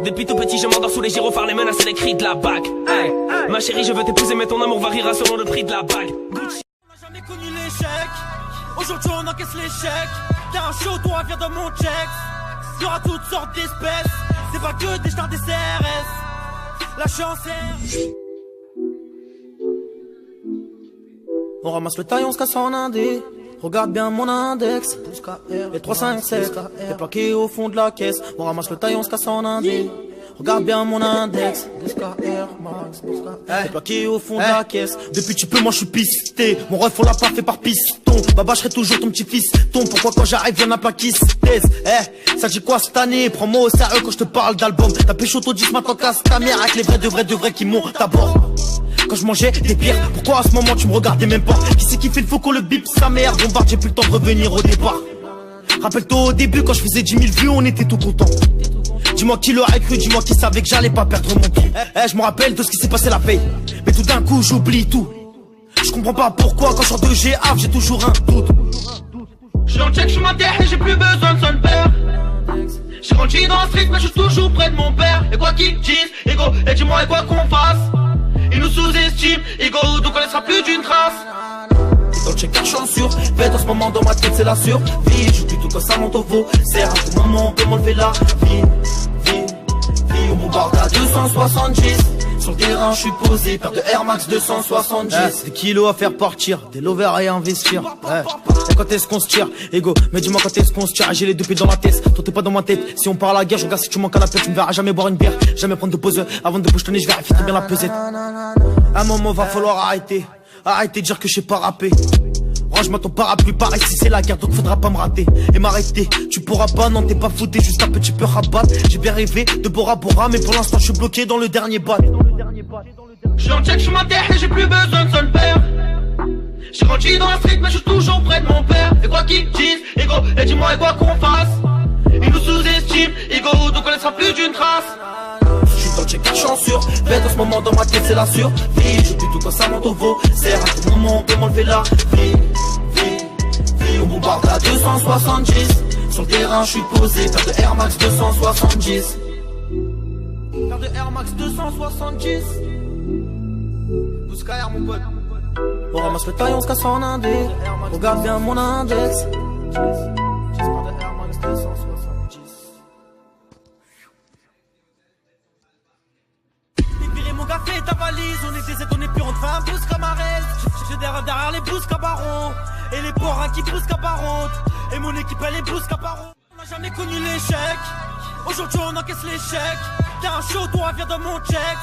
Depuis tout petit je m'endors sous les gyrophares, les menaces et les cris de la bague. Hey, ma chérie je veux t'épouser mais ton amour variera selon le prix de la bague. On n'a jamais connu l'échec, aujourd'hui on encaisse l'échec. T'es un show, toi viens dans mon check. Y'aura toutes sortes d'espèces, c'est pas que des stars des CRS. La chance est... On ramasse le taille, on se casse en indé. Regarde bien mon index, les 357 est plaqué au fond de la caisse. On ramasse le taille, on se casse en indé. Regarde bien mon index, est plaqué au fond de la caisse. Depuis tu peux, moi je suis pisté. Mon ref on l'a pas fait par piston. Baba je serai toujours ton petit fiston. Pourquoi quand j'arrive y'en a plein qui se taisent? Ça dit quoi cette année? Prends-moi au sérieux quand je te parle d'album. T'as pécho ton 10 maintenant casse ta mère avec les vrais de vrais qui montent à bord. Quand je mangeais des pierres, pourquoi à ce moment tu me regardais même pas? Qui c'est qui fait le faux qu'on le bip sa mère? Bombarde, j'ai plus le temps de revenir au départ. Rappelle-toi au début quand je faisais 10 000 vues, on était tout content. Dis-moi qui l'aurait cru, dis-moi qui savait que j'allais pas perdre mon temps. Je me rappelle de ce qui s'est passé la veille, mais tout d'un coup j'oublie tout. Je comprends pas pourquoi quand je sors de GA, j'ai toujours un doute. J'suis en check, j'suis ma terre et j'ai plus besoin de son père. J'ai grandi dans la street mais je suis toujours près de mon père. Et quoi qu'ils disent, ego, et dis-moi et quoi qu'on fasse. Ils nous sous-estiment, ego, donc on laissera plus d'une trace. Dans le check chance sûr, fait en ce moment dans ma tête c'est la survie. Je dis tout quand ça monte au veau, serre à tout moment, on peut m'enlever la vie. On bombarde à 270. Sur le terrain je suis posé, paire de Air Max 270. Des kilos à faire partir, des lovers à investir. Et quand est-ce qu'on se tire, ego, mais dis-moi quand est-ce qu'on se tire. J'ai les deux pieds dans la tête, toi t'es pas dans ma tête. Si on part à la guerre, je regarde si tu manques à la pêche. Tu me verras jamais boire une bière, jamais prendre de pause. Avant de bouche-tonner, je vérifie très bien la pesette. À un moment va falloir arrêter. Arrêtez de dire que je sais pas rapper. Range-moi ton parapluie, pareil si c'est la guerre donc faudra pas me rater. Et m'arrêter, tu pourras pas, non t'es pas fouté, juste un petit peu rabat. J'ai bien rêvé de Bora Bora mais pour l'instant je suis bloqué dans le dernier bat. J'suis en check, j'suis ma terre et j'ai plus besoin de son père. J'ai grandi dans la street mais je suis toujours près de mon père. Et quoi qu'ils disent, ego, et dis-moi et quoi qu'on fasse. Ils nous sous-estiment, ego, donc on laissera plus d'une trace. Dans le check chance sûr, fait en ce moment dans ma tête c'est la survie. Je dis tout quand ça monte au veau, serre à tout moment on peut m'enlever la vie. On bombarde à 270. Sur le terrain je suis posé, paire de Air Max 270. Paire de Air Max 270. Bousca Air mon pote. On ramasse le taille, on se casse en indé. Regarde bien mon index. Paire de Air Max 270. Mon gars fait ta valise, on est des aides, on est plus on te fait un boost comme un reste. J'ai des rêves derrière les boosts cabarons. Et les porcs qui poussent cabarontes. Et mon équipe elle est boost cabaron. On n'a jamais connu l'échec, aujourd'hui on encaisse l'échec. T'es un show, toi viens dans mon check.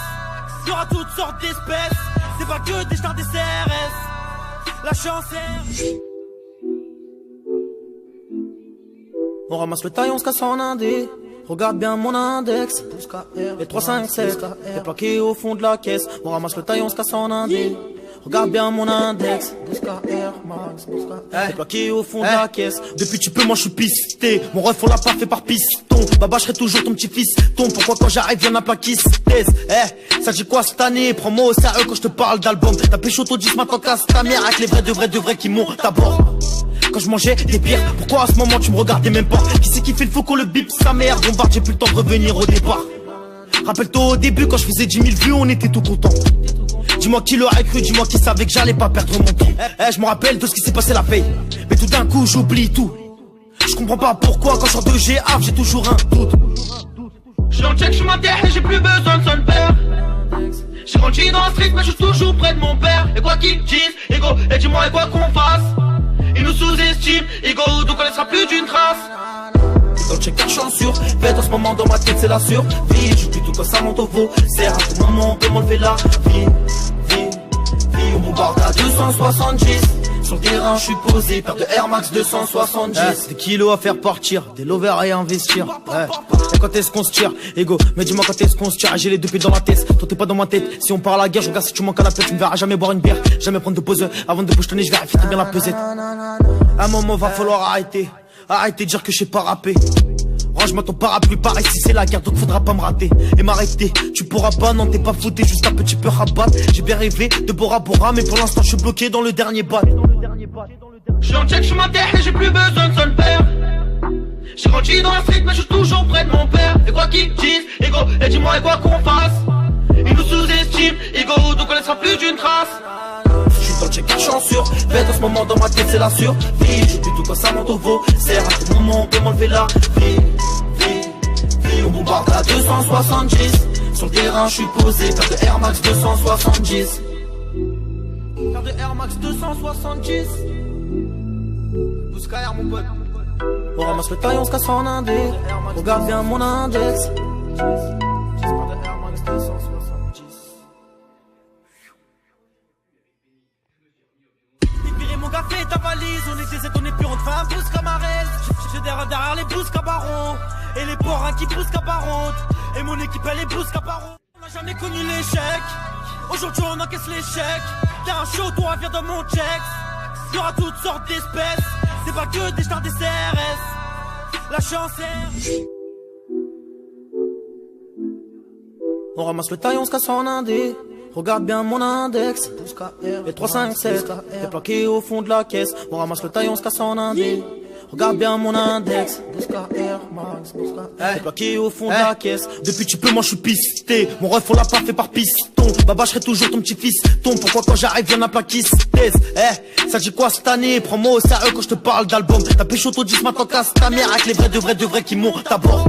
Y'aura toutes sortes d'espèces, c'est pas que des stars des CRS. La chance est... On ramasse le taille, on se casse en indé. Regarde bien mon index, les 357 est plaqué au fond de la caisse. On ramasse le taille, on se casse en indé. Regarde bien mon index, est plaqué au fond de la caisse. Depuis tu peux, moi je suis pisté. Mon ref on l'a pas fait par piston. Baba je serai toujours ton petit fiston. Pourquoi quand j'arrive y'en a plein qui se taisent? Ça dit quoi cette année? Prends-moi au sérieux quand je te parle d'album. T'as pécho ton 10 maintenant casse ta mère avec les vrais de vrais qui montent à bord. Quand je mangeais des pierres, pourquoi à ce moment tu me regardais même pas? Qui c'est qui fait le faux qu'on le bip sa mère? Bombarde, j'ai plus le temps de revenir au départ. Rappelle-toi au début quand je faisais 10 000 vues, on était tout content. Dis-moi qui l'aurait cru, dis-moi qui savait que j'allais pas perdre mon temps. Je me rappelle de ce qui s'est passé la veille, mais tout d'un coup j'oublie tout. Je comprends pas pourquoi quand je sors de GA, j'ai toujours un doute. J'suis en check, j'suis ma terre et j'ai plus besoin de son père. J'ai grandi dans la street mais je suis toujours près de mon père. Et quoi qu'ils disent, ego, et dis-moi et quoi qu'on fasse. Ils nous sous-estiment, ego, donc on laissera plus d'une trace. Dans le check chance sûr, fait en ce moment dans ma tête c'est la survie. Je dis tout quand ça monte au veau, serre à tout moment on peut m'enlever la vie. On bombarde à 270. Sur le terrain je suis posé, paire de Air Max 270. Des kilos à faire partir, des lovers à investir. Et quand est-ce qu'on se tire, ego, mais dis-moi quand est-ce qu'on se tire. J'ai les deux pieds dans la tête, toi t'es pas dans ma tête. Si on part à la guerre, je regarde si tu manques à la pêche. Tu me verras jamais boire une bière, jamais prendre de pause. Avant de bouche-tonner, je vérifie très bien la pesette. À un moment va falloir arrêter. Arrêtez de dire que je sais pas rapper. Range-moi ton parapluie, pareil si c'est la guerre donc faudra pas me rater. Et m'arrêter, tu pourras pas, non t'es pas fouté, juste un petit peu rabat. J'ai bien rêvé de Bora Bora mais pour l'instant je suis bloqué dans le dernier bat. J'suis en check, j'suis ma terre et j'ai plus besoin de son père. J'ai grandi dans la street mais je suis toujours près de mon père. Et quoi qu'ils disent, ego, dis-moi quoi qu'on fasse. Ils nous sous-estiment, ego, donc on laissera plus d'une trace. Je suis dans le check, j'en sûr. Bête en ce moment dans ma tête, c'est la survie. Je plus tout quand ça monte au veau. C'est à tout moment, on peut m'enlever la vie. On bombarde à 270. Sur le terrain, je suis posé. Paire de Air Max 270. Paire de Air Max 270. Bousca Air, mon pote. On ramasse le taille, on se casse en indé. Regarde bien mon index. Mon gars, fais ta valise, on est des on est plus on te fait un pouce camarel. J'ai derrière les bouses cabarons. Et les porins qui poussent cabarontes. Et mon équipe elle est pousse cabaron. On n'a jamais connu l'échec. Aujourd'hui on encaisse l'échec. T'as un show, toi viens dans mon check. Y'aura toutes sortes d'espèces. C'est pas que des stars des CRS. La chance est... On ramasse le taille, on se casse en indé. Regarde bien mon index. Les 3, 5, 7 est plaqué au fond de la caisse. On ramasse le taille, on se casse en indé. Regarde bien mon index. Est plaqué au fond de la caisse. Depuis tu peux, moi je suis pisté. Mon ref on l'a pas fait par piston. Baba je serai toujours ton petit fils. Pourquoi quand j'arrive y'en a plein qui se taisent. Ça dit quoi cette année? Prends-moi au sérieux quand je te parle d'album. T'as pécho ton 10 maintenant casse ta mère. Avec les vrais de vrais qui montent d'abord.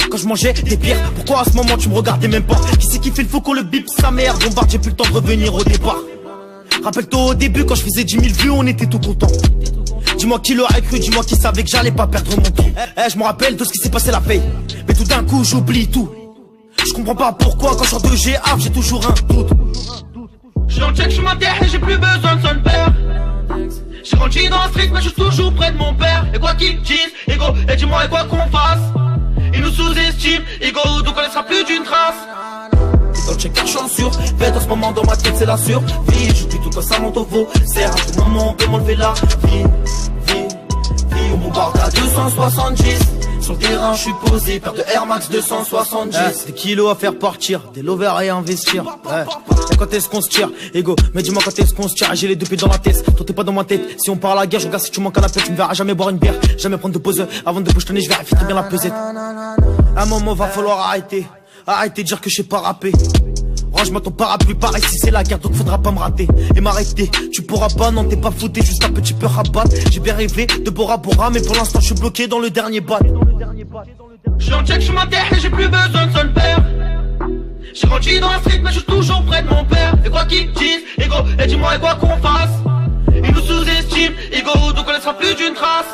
Quand je mangeais des bières, pourquoi à ce moment tu me regardais même pas? Qui c'est qui fait le faux qu'on le bip sa mère? Bombarde, j'ai plus le temps de revenir au départ. Rappelle-toi au début quand je faisais 10 000 vues, on était tout contents. Dis-moi qui l'aurait cru, dis-moi qui savait que j'allais pas perdre mon temps. Je me rappelle de ce qui s'est passé la veille. Mais tout d'un coup j'oublie tout. Je comprends pas pourquoi quand je sors de GA, j'ai toujours un doute. Je suis en check, je suis ma terre et j'ai plus besoin de son père. J'ai grandi dans la street mais je suis toujours près de mon père. Et quoi qu'ils disent, ego, et dis-moi quoi qu'on fasse. Ils nous sous-estiment, ego, donc on laissera plus d'une trace. Dans le check, je suis sûr. Bête en ce moment dans ma tête, c'est la survie. Je plus tout quand ça monte au veau. C'est à tout moment, on peut m'enlever la vie. On bombarde à 270. Sur le terrain, je suis posé. Paire de Air Max 270. Des kilos à faire partir, des lovers à investir. Et quand est-ce qu'on se tire, ego? Mais dis-moi quand est-ce qu'on se tire? J'ai les deux pieds dans la tête. Toi t'es pas dans ma tête. Si on part à la guerre, je regarde si tu manques à la pète. Tu me verras jamais boire une bière, jamais prendre de pause. Avant de bouche je vérifie très bien la pesette. À un moment va falloir arrêter. Arrêtez de dire que je sais pas rapper. Range-moi ton parapluie, par ici c'est la guerre donc faudra pas me rater. Et m'arrêter, tu pourras pas, non t'es pas fouté, juste un petit peu rabat. J'ai bien rêvé de Bora Bora, mais pour l'instant je suis bloqué dans le dernier bat. Je suis en check, je suis ma terre et j'ai plus besoin de son père. J'ai grandi dans la street mais je suis toujours près de mon père. Et quoi qu'ils disent, ego, et dis-moi quoi qu'on fasse. Ils nous sous-estiment, ego, donc on laissera plus d'une trace.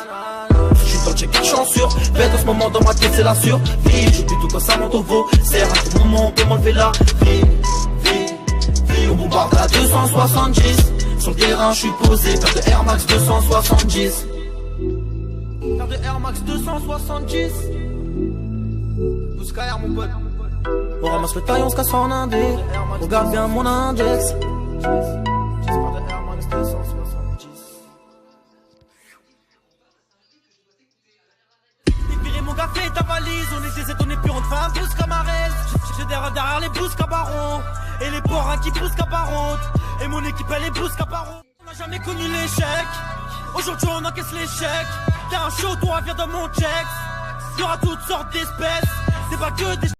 Je suis dans le check, je suis sûr. Bête en ce moment dans ma tête, c'est la survie. Je plus tout quand ça monte au veau. C'est à tout moment, on peut m'enlever la vie. On bombarde à 270. Sur le terrain, je suis posé. Paire de Air Max 270. Paire de Air Max 270. Bousca Air, mon pote. On ramasse le taille, on se casse en indé. Regarde bien mon index. Mon gars, fais ta valise, on est des on est plus on te fait un pouce camarel. J'ai derrière les bouses cabarons. Et les porins qui poussent cabarontes. Et mon équipe elle est pousse cabaron. On n'a jamais connu l'échec. Aujourd'hui on encaisse l'échec. T'as un show, toi viens dans mon check. Y'aura toutes sortes d'espèces. C'est pas que des